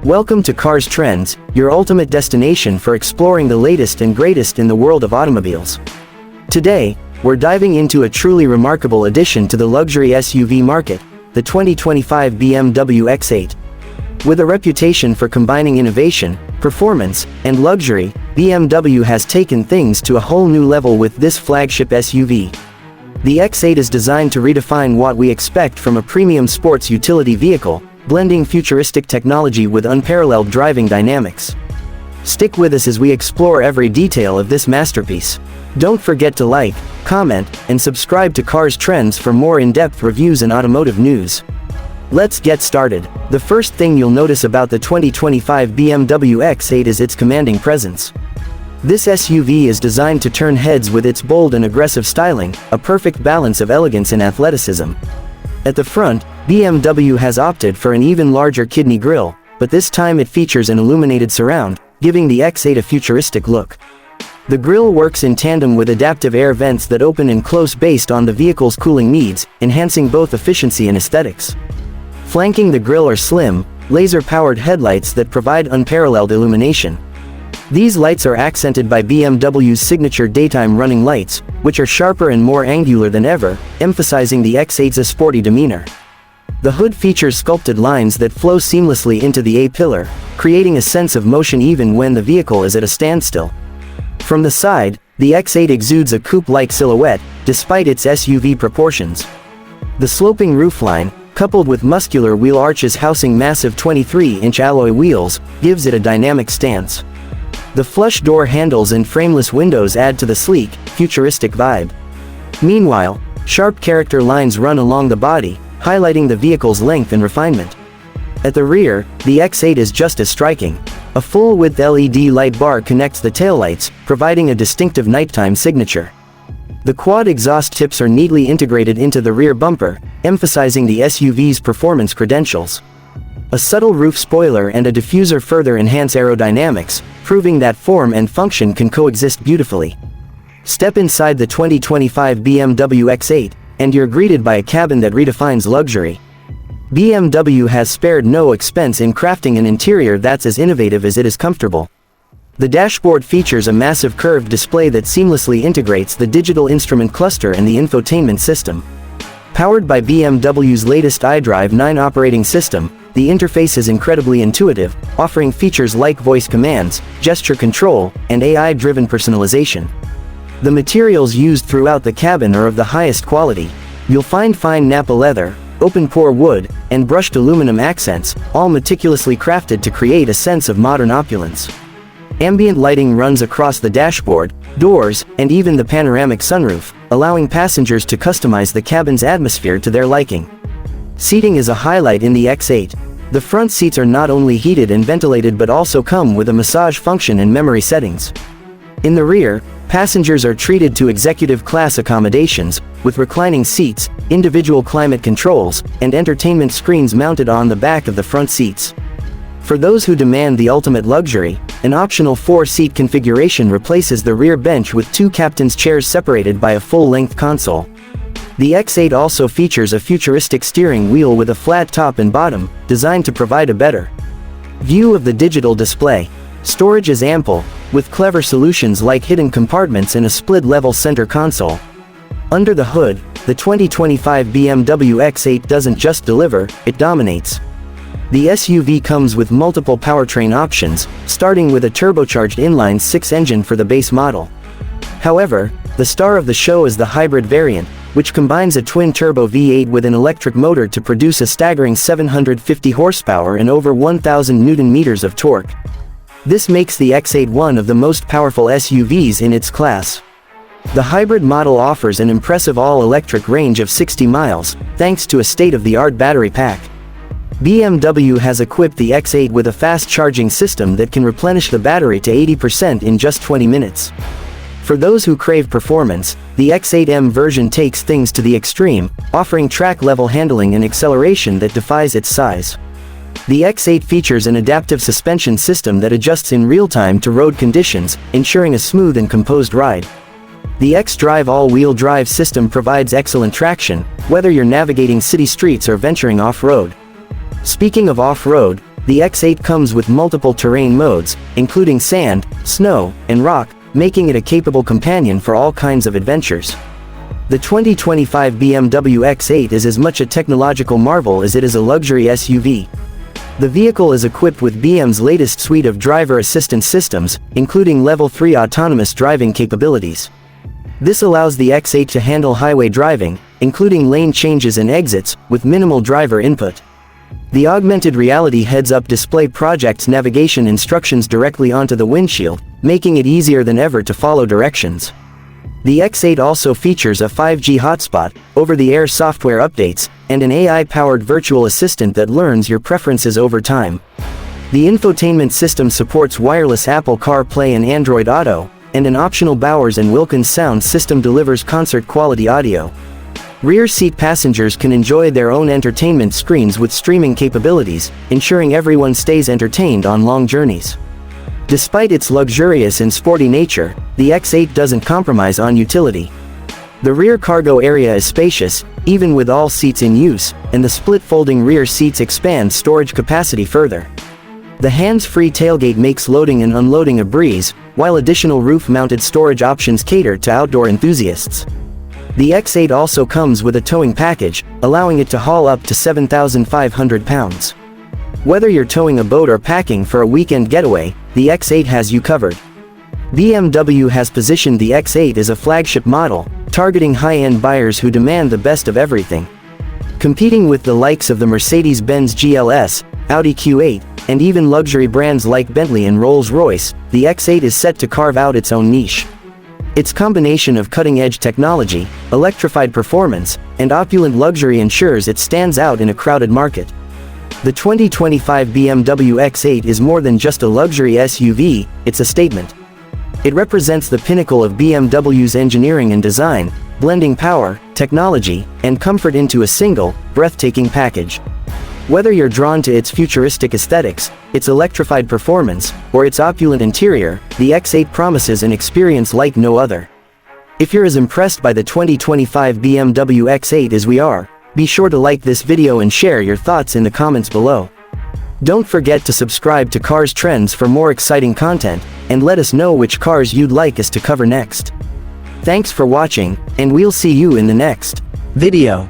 Welcome to Cars Trends, your ultimate destination for exploring the latest and greatest in the world of automobiles. Today, we're diving into a truly remarkable addition to the luxury SUV market, the 2025 BMW X8. With a reputation for combining innovation, performance, and luxury, BMW has taken things to a whole new level with this flagship SUV. The X8 is designed to redefine what we expect from a premium sports utility vehicle, blending futuristic technology with unparalleled driving dynamics. Stick with us as we explore every detail of this masterpiece. Don't forget to like, comment, and subscribe to Cars Trends for more in-depth reviews and automotive news. Let's get started. The first thing you'll notice about the 2025 BMW X8 is its commanding presence. This SUV is designed to turn heads with its bold and aggressive styling, a perfect balance of elegance and athleticism. At the front, BMW has opted for an even larger kidney grille, but this time it features an illuminated surround, giving the X8 a futuristic look. The grille works in tandem with adaptive air vents that open and close based on the vehicle's cooling needs, enhancing both efficiency and aesthetics. Flanking the grille are slim, laser-powered headlights that provide unparalleled illumination. These lights are accented by BMW's signature daytime running lights, which are sharper and more angular than ever, emphasizing the X8's sporty demeanor. The hood features sculpted lines that flow seamlessly into the A-pillar, creating a sense of motion even when the vehicle is at a standstill. From the side, the X8 exudes a coupe-like silhouette, despite its SUV proportions. The sloping roofline, coupled with muscular wheel arches housing massive 23-inch alloy wheels, gives it a dynamic stance. The flush door handles and frameless windows add to the sleek, futuristic vibe. Meanwhile, sharp character lines run along the body, highlighting the vehicle's length and refinement. At the rear, the X8 is just as striking. A full-width LED light bar connects the taillights, providing a distinctive nighttime signature. The quad exhaust tips are neatly integrated into the rear bumper, emphasizing the SUV's performance credentials. A subtle roof spoiler and a diffuser further enhance aerodynamics, proving that form and function can coexist beautifully. Step inside the 2025 BMW X8, and you're greeted by a cabin that redefines luxury. BMW has spared no expense in crafting an interior that's as innovative as it is comfortable. The dashboard features a massive curved display that seamlessly integrates the digital instrument cluster and the infotainment system. Powered by BMW's latest iDrive 9 operating system, the interface is incredibly intuitive, offering features like voice commands, gesture control, and AI-driven personalization. The materials used throughout the cabin are of the highest quality. You'll find fine Nappa leather, open-pore wood, and brushed aluminum accents, all meticulously crafted to create a sense of modern opulence. Ambient lighting runs across the dashboard, doors, and even the panoramic sunroof, allowing passengers to customize the cabin's atmosphere to their liking. Seating is a highlight in the X8. The front seats are not only heated and ventilated but also come with a massage function and memory settings. In the rear, passengers are treated to executive-class accommodations, with reclining seats, individual climate controls, and entertainment screens mounted on the back of the front seats. For those who demand the ultimate luxury, an optional 4-seat configuration replaces the rear bench with 2 captain's chairs separated by a full-length console. The X8 also features a futuristic steering wheel with a flat top and bottom, designed to provide a better view of the digital display. Storage is ample, with clever solutions like hidden compartments and a split-level center console. Under the hood, the 2025 BMW X8 doesn't just deliver, it dominates. The SUV comes with multiple powertrain options, starting with a turbocharged inline-6 engine for the base model. However, the star of the show is the hybrid variant, which combines a twin-turbo V8 with an electric motor to produce a staggering 750 horsepower and over 1,000 Nm of torque. This makes the X8 one of the most powerful SUVs in its class. The hybrid model offers an impressive all-electric range of 60 miles, thanks to a state-of-the-art battery pack. BMW has equipped the X8 with a fast-charging system that can replenish the battery to 80% in just 20 minutes. For those who crave performance, the X8M version takes things to the extreme, offering track-level handling and acceleration that defies its size. The X8 features an adaptive suspension system that adjusts in real time to road conditions, ensuring a smooth and composed ride. The xDrive all-wheel drive system provides excellent traction, whether you're navigating city streets or venturing off-road. Speaking of off-road, The X8 comes with multiple terrain modes, including sand, snow, and rock, making it a capable companion for all kinds of adventures. The 2025 BMW X8 is as much a technological marvel as it is a luxury SUV. The vehicle is equipped with BM's latest suite of driver assistance systems, including Level 3 autonomous driving capabilities. This allows the X8 to handle highway driving, including lane changes and exits, with minimal driver input. The augmented reality heads-up display projects navigation instructions directly onto the windshield, making it easier than ever to follow directions. The X8 also features a 5G hotspot, over-the-air software updates, and an AI-powered virtual assistant that learns your preferences over time. The infotainment system supports wireless Apple CarPlay and Android Auto, and an optional Bowers & Wilkins sound system delivers concert-quality audio. Rear seat passengers can enjoy their own entertainment screens with streaming capabilities, ensuring everyone stays entertained on long journeys. Despite its luxurious and sporty nature, the X8 doesn't compromise on utility. The rear cargo area is spacious, even with all seats in use, and the split-folding rear seats expand storage capacity further. The hands-free tailgate makes loading and unloading a breeze, while additional roof-mounted storage options cater to outdoor enthusiasts. The X8 also comes with a towing package, allowing it to haul up to 7,500 pounds. Whether you're towing a boat or packing for a weekend getaway, the X8 has you covered. BMW has positioned the X8 as a flagship model, targeting high-end buyers who demand the best of everything. Competing with the likes of the Mercedes-Benz GLS, Audi Q8, and even luxury brands like Bentley and Rolls-Royce, the X8 is set to carve out its own niche. Its combination of cutting-edge technology, electrified performance, and opulent luxury ensures it stands out in a crowded market. The 2025 BMW X8 is more than just a luxury SUV, it's a statement. It represents the pinnacle of BMW's engineering and design, blending power, technology, and comfort into a single, breathtaking package. Whether you're drawn to its futuristic aesthetics, its electrified performance, or its opulent interior, the X8 promises an experience like no other. If you're as impressed by the 2025 BMW X8 as we are, be sure to like this video and share your thoughts in the comments below. Don't forget to subscribe to Cars Trends for more exciting content, and let us know which cars you'd like us to cover next. Thanks for watching, and we'll see you in the next video.